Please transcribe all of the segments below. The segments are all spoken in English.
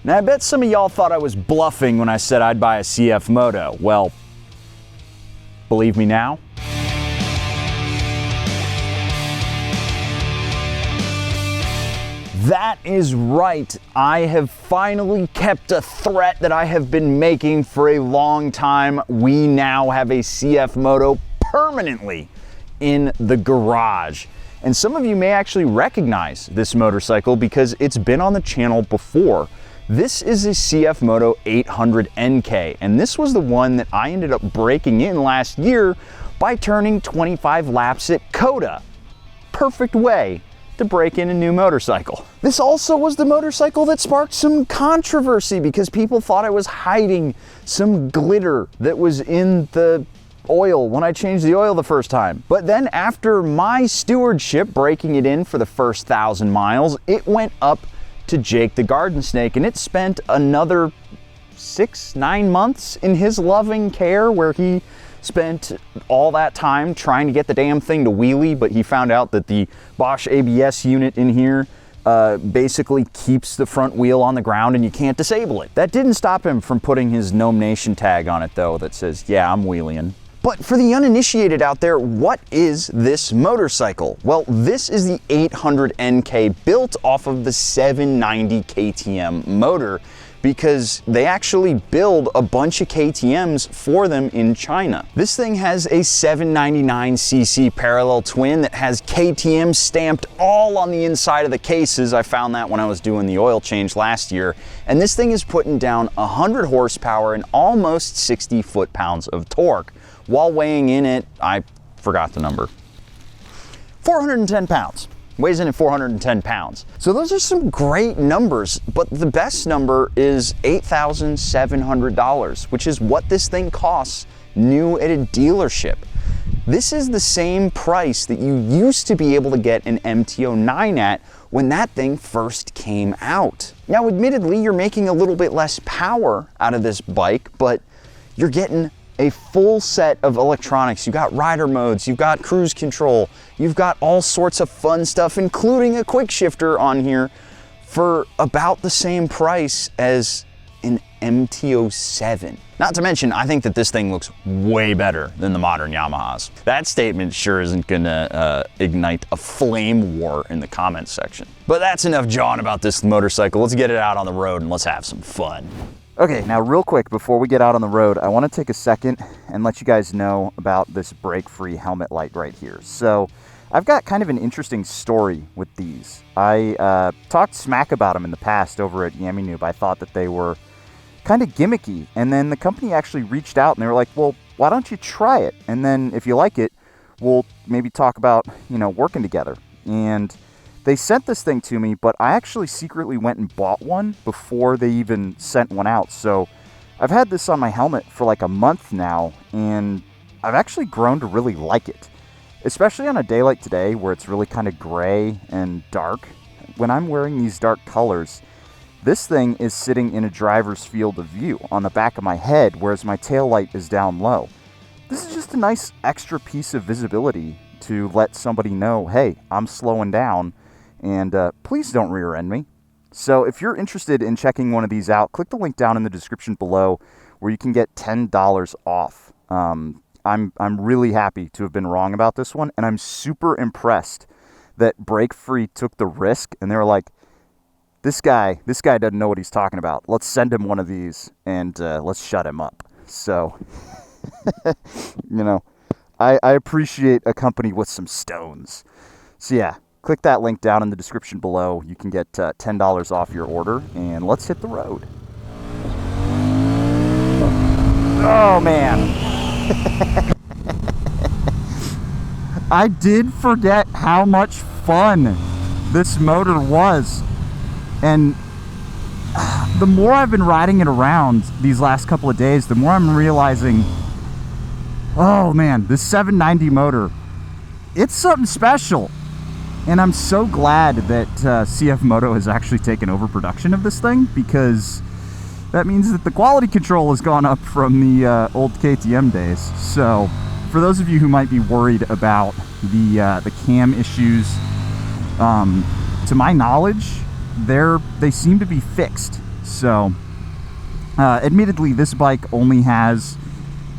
Now I bet some of y'all thought I was bluffing when I said I'd buy a CFMOTO. Well, believe me now? That is right. I have finally kept a threat that I have been making for a long time. We now have a CFMOTO permanently in the garage. And some of you may actually recognize this motorcycle because it's been on the channel before. This is a CFMOTO 800NK, and this was the one that I ended up breaking in last year by turning 25 laps at COTA. Perfect way to break in a new motorcycle. This also was the motorcycle that sparked some controversy because people thought I was hiding some glitter that was in the oil when I changed the oil the first time. But then after my stewardship breaking it in for the first 1,000 miles, it went up to Jake the Garden Snake, and it spent another 6-9 months in his loving care, where he spent all that time trying to get the damn thing to wheelie, but he found out that the Bosch ABS unit in here basically keeps the front wheel on the ground and you can't disable it. That didn't stop him from putting his Gnome Nation tag on it though that says, yeah, I'm wheeling. But for the uninitiated out there, what is this motorcycle? Well, this is the 800NK built off of the 790 KTM motor, because they actually build a bunch of KTMs for them in China. This thing has a 799cc parallel twin that has KTM stamped all on the inside of the cases. I found that when I was doing the oil change last year. And this thing is putting down 100 horsepower and almost 60 foot-pounds of torque, while weighing in at, I forgot the number, 410 pounds. Weighs in at 410 pounds. So those are some great numbers, but the best number is $8,700, which is what this thing costs new at a dealership. This is the same price that you used to be able to get an MT-09 at when that thing first came out. Now, admittedly, you're making a little bit less power out of this bike, but you're getting a full set of electronics. You've got rider modes, you've got cruise control, you've got all sorts of fun stuff, including a quick shifter on here for about the same price as an MT-07. Not to mention, I think that this thing looks way better than the modern Yamahas. That statement sure isn't gonna ignite a flame war in the comments section. But that's enough jawing about this motorcycle. Let's get it out on the road and let's have some fun. Okay, now real quick, before we get out on the road, I want to take a second and let you guys know about this break-free helmet light right here. So I've got kind of an interesting story with these. I talked smack about them in the past over at Yami Noob. I thought that they were kind of gimmicky, and then the company actually reached out and they were like, well, why don't you try it? And then if you like it, we'll maybe talk about, you know, working together. And they sent this thing to me, but I actually secretly went and bought one before they even sent one out. So I've had this on my helmet for like a month now, and I've actually grown to really like it. Especially on a day like today where it's really kind of gray and dark. When I'm wearing these dark colors, this thing is sitting in a driver's field of view on the back of my head, whereas my tail light is down low. This is just a nice extra piece of visibility to let somebody know, hey, I'm slowing down. And please don't rear end me. So if you're interested in checking one of these out, click the link down in the description below where you can get $10 off. I'm really happy to have been wrong about this one, and I'm super impressed that Break Free took the risk and they were like, this guy doesn't know what he's talking about. Let's send him one of these and let's shut him up. So, you know, I appreciate a company with some stones. So yeah. Click that link down in the description below. You can get $10 off your order, and let's hit the road. Oh, man. I did forget how much fun this motor was. And the more I've been riding it around these last couple of days, the more I'm realizing, oh, man, this 790 motor, it's something special. And I'm so glad that CFMOTO has actually taken over production of this thing, because that means that the quality control has gone up from the old KTM days. So for those of you who might be worried about the cam issues, to my knowledge, they seem to be fixed. So, admittedly, this bike only has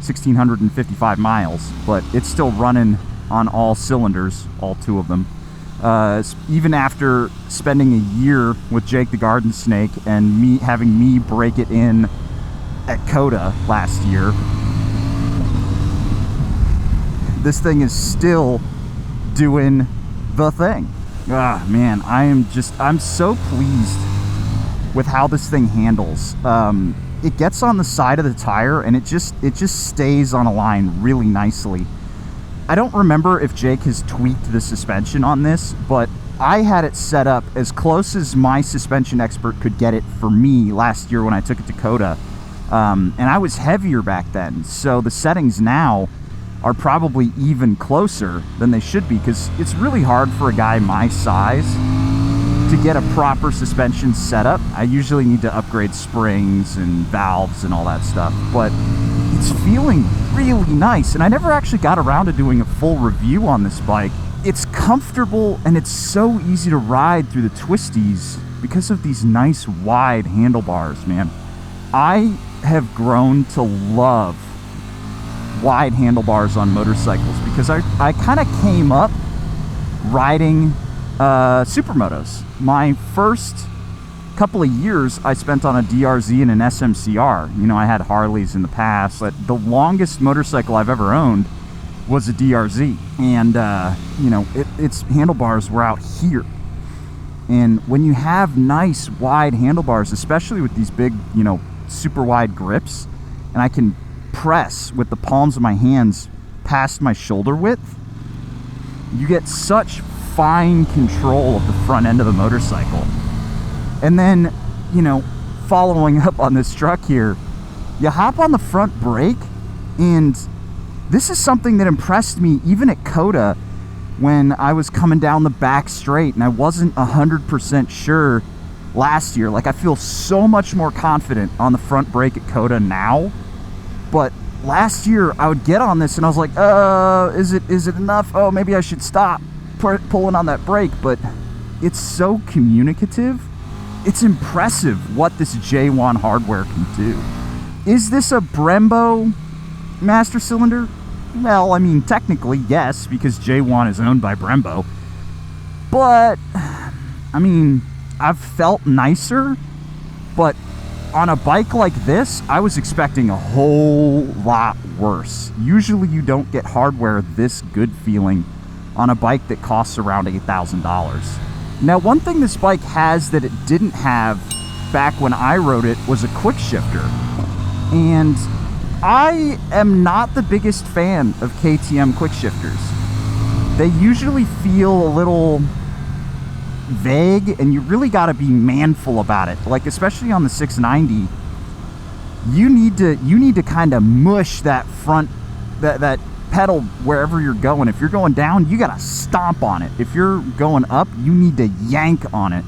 1,655 miles, but it's still running on all cylinders, all 2 of them. Even after spending a year with Jake the Garden Snake and having me break it in at COTA last year, this thing is still doing the thing. Ah, man, I'm so pleased with how this thing handles. It gets on the side of the tire and it just stays on a line really nicely. I don't remember if Jake has tweaked the suspension on this, but I had it set up as close as my suspension expert could get it for me last year when I took it to COTA. And I was heavier back then, so the settings now are probably even closer than they should be, because it's really hard for a guy my size to get a proper suspension setup. I usually need to upgrade springs and valves and all that stuff, but it's feeling really nice. And I never actually got around to doing a full review on this bike. It's comfortable and it's so easy to ride through the twisties because of these nice wide handlebars, man. I have grown to love wide handlebars on motorcycles because I kind of came up riding supermotos. My first couple of years I spent on a DRZ and an smc-r. You know, I had Harleys in the past, but the longest motorcycle I've ever owned was a DRZ, and you know, its handlebars were out here. And when you have nice wide handlebars, especially with these big, you know, super wide grips, and I can press with the palms of my hands past my shoulder width, you get such fine control of the front end of the motorcycle. And then, you know, following up on this truck here, you hop on the front brake, and this is something that impressed me even at COTA when I was coming down the back straight and I wasn't 100% sure last year. Like, I feel so much more confident on the front brake at COTA now, but last year I would get on this and I was like, is it enough? Oh, maybe I should stop pulling on that brake. But it's so communicative. It's impressive what this J1 hardware can do. Is this a Brembo master cylinder? Well, I mean, technically, yes, because J1 is owned by Brembo. But, I mean, I've felt nicer, but on a bike like this, I was expecting a whole lot worse. Usually you don't get hardware this good feeling on a bike that costs around $8,000. Now, one thing this bike has that it didn't have back when I rode it was a quick shifter. And I am not the biggest fan of KTM quick shifters. They usually feel a little vague, and you really got to be manful about it. Like, especially on the 690, you need to kind of mush that front, that pedal wherever you're going. If you're going down, you got to stomp on it. If you're going up, you need to yank on it,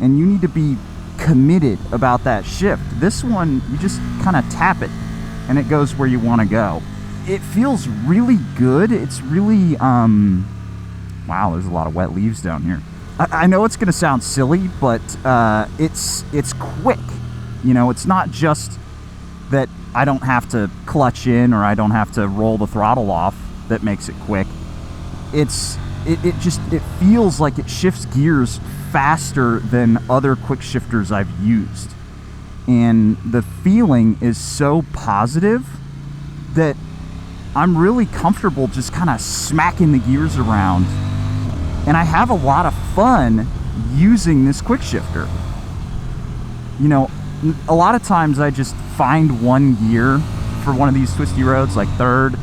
and you need to be committed about that shift. This one, you just kind of tap it and it goes where you want to go. It feels really good. It's really wow, there's a lot of wet leaves down here. I know it's gonna sound silly, but it's quick. You know, it's not just that I don't have to clutch in or I don't have to roll the throttle off that makes it quick. It feels like it shifts gears faster than other quick shifters I've used. And the feeling is so positive that I'm really comfortable just kind of smacking the gears around. And I have a lot of fun using this quick shifter. You know, a lot of times I just find one gear for one of these twisty roads, like third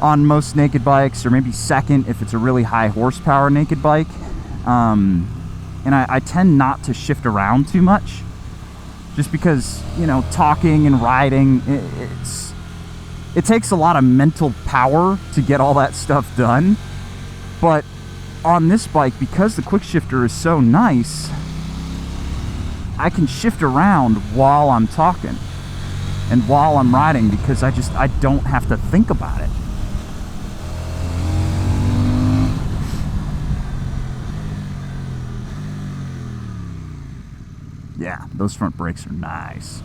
on most naked bikes, or maybe second if it's a really high horsepower naked bike. And I tend not to shift around too much, just because, you know, talking and riding, it takes a lot of mental power to get all that stuff done. But on this bike, because the quick shifter is so nice, I can shift around while I'm talking and while I'm riding, because I don't have to think about it. Yeah, those front brakes are nice.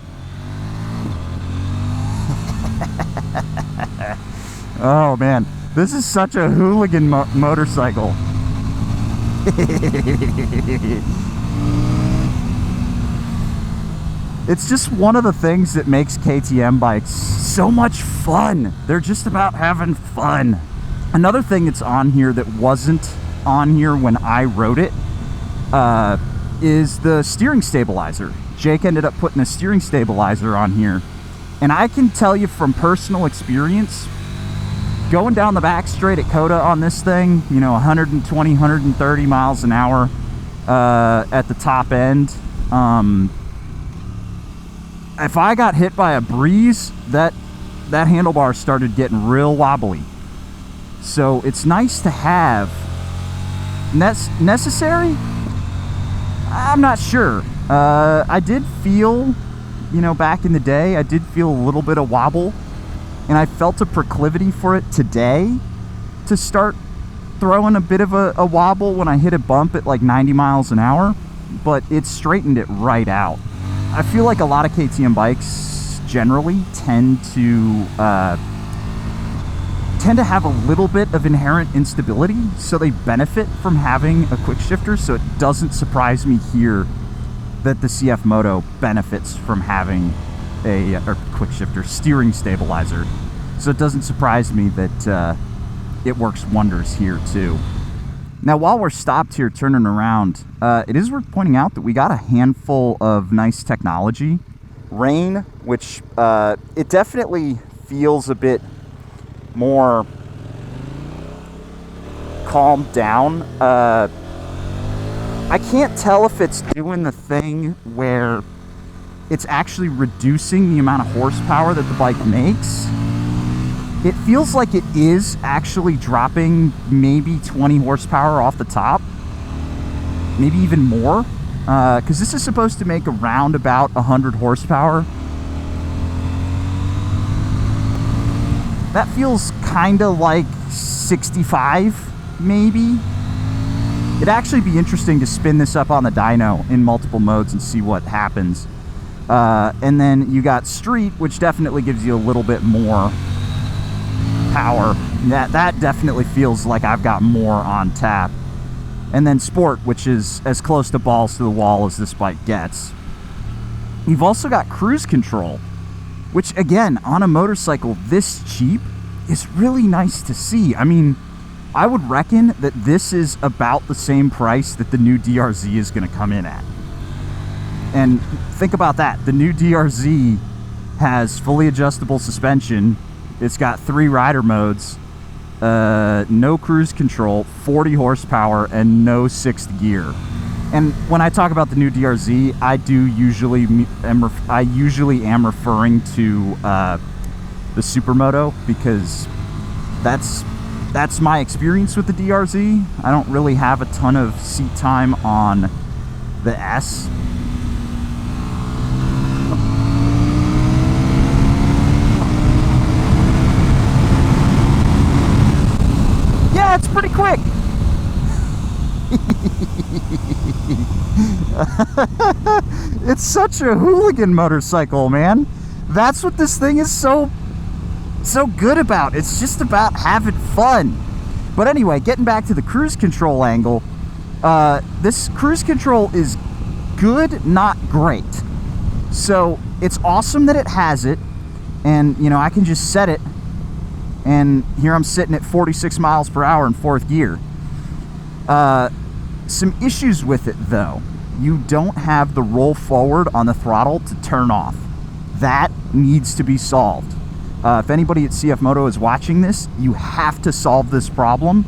Oh man, this is such a hooligan motorcycle. It's just one of the things that makes KTM bikes so much fun. They're just about having fun. Another thing that's on here that wasn't on here when I rode it is the steering stabilizer. Jake ended up putting a steering stabilizer on here. And I can tell you from personal experience, going down the back straight at Coda on this thing, you know, 120, 130 miles an hour at the top end. If I got hit by a breeze, that handlebar started getting real wobbly. So it's nice to have. Necessary? I'm not sure. I did feel, you know, back in the day, I did feel a little bit of wobble, and I felt a proclivity for it today to start throwing a bit of a wobble when I hit a bump at like 90 miles an hour, but it straightened it right out. I feel like a lot of KTM bikes generally tend to have a little bit of inherent instability, so they benefit from having a quick shifter. So it doesn't surprise me here that the CFMOTO benefits from having a quick shifter steering stabilizer. So it doesn't surprise me that it works wonders here too. Now, while we're stopped here turning around, it is worth pointing out that we got a handful of nice technology. Rain, which it definitely feels a bit more calmed down. I can't tell if it's doing the thing where it's actually reducing the amount of horsepower that the bike makes. It feels like it is actually dropping maybe 20 horsepower off the top, maybe even more, because this is supposed to make around about 100 horsepower. That feels kind of like 65, maybe. It'd actually be interesting to spin this up on the dyno in multiple modes and see what happens. And then you got Street, which definitely gives you a little bit more power. That definitely feels like I've got more on tap. And then Sport, which is as close to balls to the wall as this bike gets. You've also got cruise control, which again, on a motorcycle this cheap is really nice to see. I mean, I would reckon that this is about the same price that the new DRZ is going to come in at. And think about that. The new DRZ has fully adjustable suspension. It's got 3 rider modes, no cruise control, 40 horsepower, and no 6th gear. And when I talk about the new DRZ, I usually am referring to the Supermoto, because that's my experience with the DRZ. I don't really have a ton of seat time on the S. Yeah, it's pretty quick. It's such a hooligan motorcycle, man. That's what this thing is so good about. It's just about having fun. But anyway, getting back to the cruise control angle, this cruise control is good, not great. So it's awesome that it has it, and you know, I can just set it, and here I'm sitting at 46 miles per hour in 4th gear. Some issues with it though. You don't have the roll forward on the throttle to turn off. That needs to be solved. If anybody at CFMOTO is watching this, you have to solve this problem.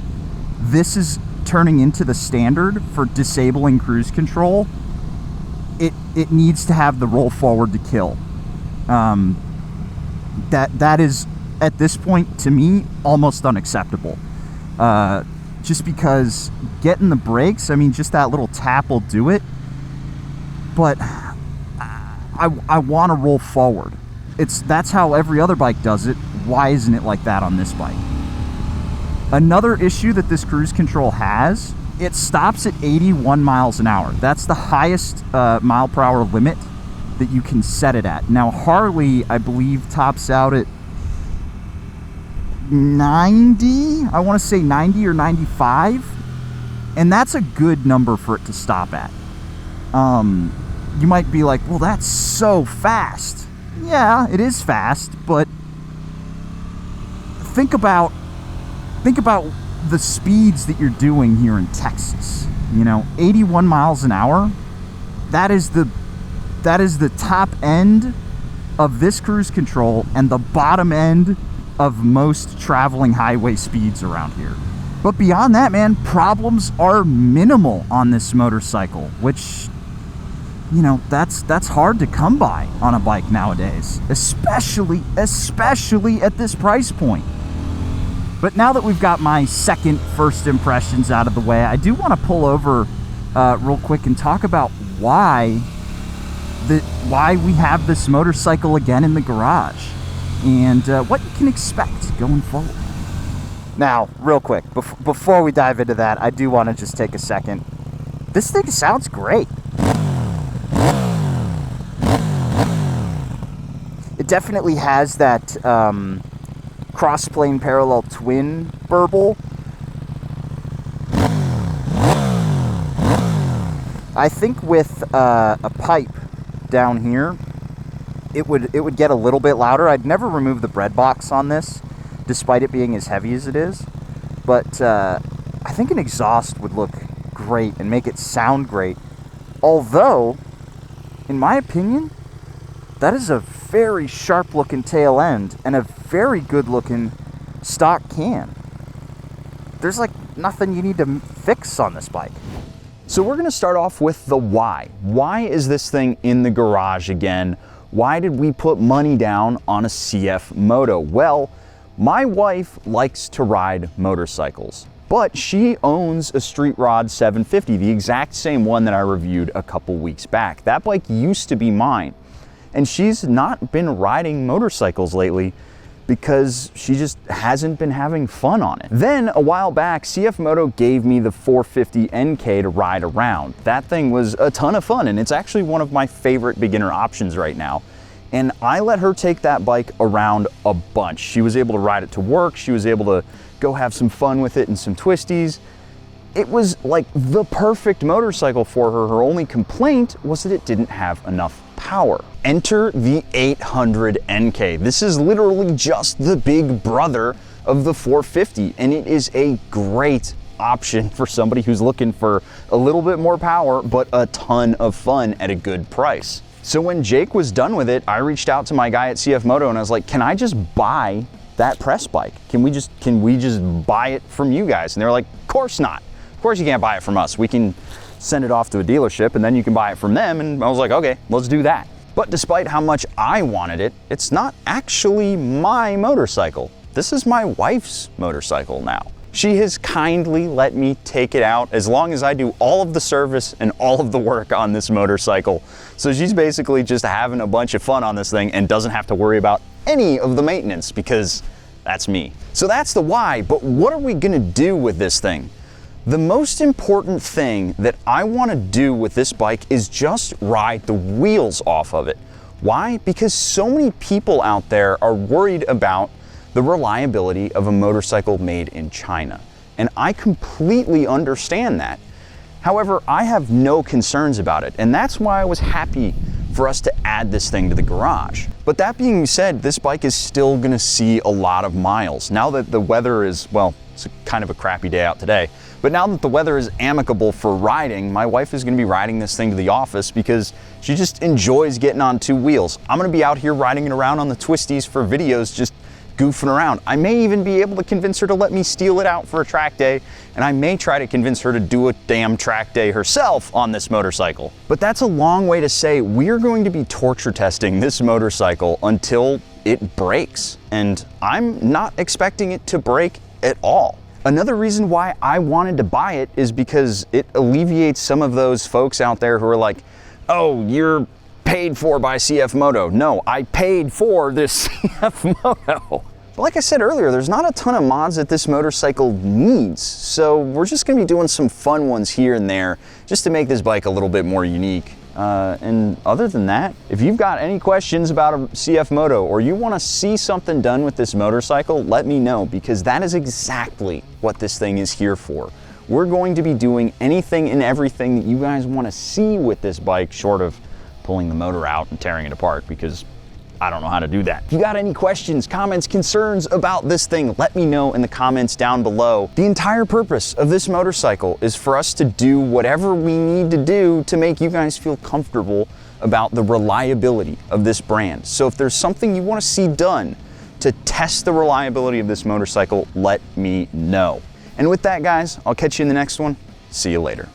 This is turning into the standard for disabling cruise control. It needs to have the roll forward to kill. That is, at this point, to me, almost unacceptable. Just because getting the brakes, I mean, just that little tap will do it. But I want to roll forward. That's how every other bike does it. Why isn't it like that on this bike? Another issue that this cruise control has, it stops at 81 miles an hour. That's the highest mile per hour limit that you can set it at. Now, Harley, I believe, tops out at 90. I want to say 90 or 95. And that's a good number for it to stop at. You might be like, well, that's so fast. Yeah, it is fast, but think about the speeds that you're doing here in Texas. 81 miles an hour. That is the top end of this cruise control and the bottom end of most traveling highway speeds around here. But beyond that, man, problems are minimal on this motorcycle, which, that's hard to come by on a bike nowadays, especially at this price point. But now that we've got my first impressions out of the way, I do want to pull over real quick and talk about why we have this motorcycle again in the garage and what you can expect going forward. Now, real quick, before we dive into that, I do want to just take a second. This thing sounds great. It definitely has that cross-plane parallel twin burble. I think with a pipe down here, it would get a little bit louder. I'd never remove the bread box on this, despite it being as heavy as it is. But I think an exhaust would look great and make it sound great. Although, in my opinion, that is a very sharp looking tail end and a very good looking stock can. There's like nothing you need to fix on this bike. So we're gonna start off with the why. Why is this thing in the garage again? Why did we put money down on a CFMOTO? Well, my wife likes to ride motorcycles, but she owns a Street Rod 750, the exact same one that I reviewed a couple weeks back. That bike used to be mine, and she's not been riding motorcycles lately because she just hasn't been having fun on it. Then a while back, CFMOTO gave me the 450 NK to ride around. That thing was a ton of fun, and it's actually one of my favorite beginner options right now. And I let her take that bike around a bunch. She was able to ride it to work. She was able to go have some fun with it and some twisties. It was like the perfect motorcycle for her. Her only complaint was that it didn't have enough power. Enter the 800 NK. This is literally just the big brother of the 450, and it is a great option for somebody who's looking for a little bit more power, but a ton of fun at a good price. So when Jake was done with it, I reached out to my guy at CFMOTO and I was like, can I just buy that press bike? Can we just buy it from you guys? And they're like, of course not. Of course you can't buy it from us. We can send it off to a dealership and then you can buy it from them. And I was like, okay, let's do that. But despite how much I wanted it, it's not actually my motorcycle. This is my wife's motorcycle now. She has kindly let me take it out as long as I do all of the service and all of the work on this motorcycle. So she's basically just having a bunch of fun on this thing and doesn't have to worry about any of the maintenance because that's me. So that's the why, but what are we gonna do with this thing? The most important thing that I wanna do with this bike is just ride the wheels off of it. Why? Because so many people out there are worried about the reliability of a motorcycle made in China. And I completely understand that. However, I have no concerns about it. And that's why I was happy for us to add this thing to the garage. But that being said, this bike is still gonna see a lot of miles. Now that the weather is, well, it's kind of a crappy day out today, but now that the weather is amicable for riding, my wife is gonna be riding this thing to the office because she just enjoys getting on two wheels. I'm gonna be out here riding it around on the twisties for videos, just goofing around. I may even be able to convince her to let me steal it out for a track day, and I may try to convince her to do a damn track day herself on this motorcycle. But that's a long way to say we're going to be torture testing this motorcycle until it breaks, and I'm not expecting it to break at all. Another reason why I wanted to buy it is because it alleviates some of those folks out there who are like, oh, you're paid for by CFMOTO. No, I paid for this CFMOTO. But like I said earlier, there's not a ton of mods that this motorcycle needs, so we're just gonna be doing some fun ones here and there just to make this bike a little bit more unique. And other than that, if you've got any questions about a CFMOTO or you want to see something done with this motorcycle, let me know, because that is exactly what this thing is here for. We're going to be doing anything and everything that you guys want to see with this bike, short of pulling the motor out and tearing it apart, because I don't know how to do that. If you got any questions, comments, concerns about this thing, let me know in the comments down below. The entire purpose of this motorcycle is for us to do whatever we need to do to make you guys feel comfortable about the reliability of this brand. So if there's something you want to see done to test the reliability of this motorcycle, let me know. And with that, guys, I'll catch you in the next one. See you later.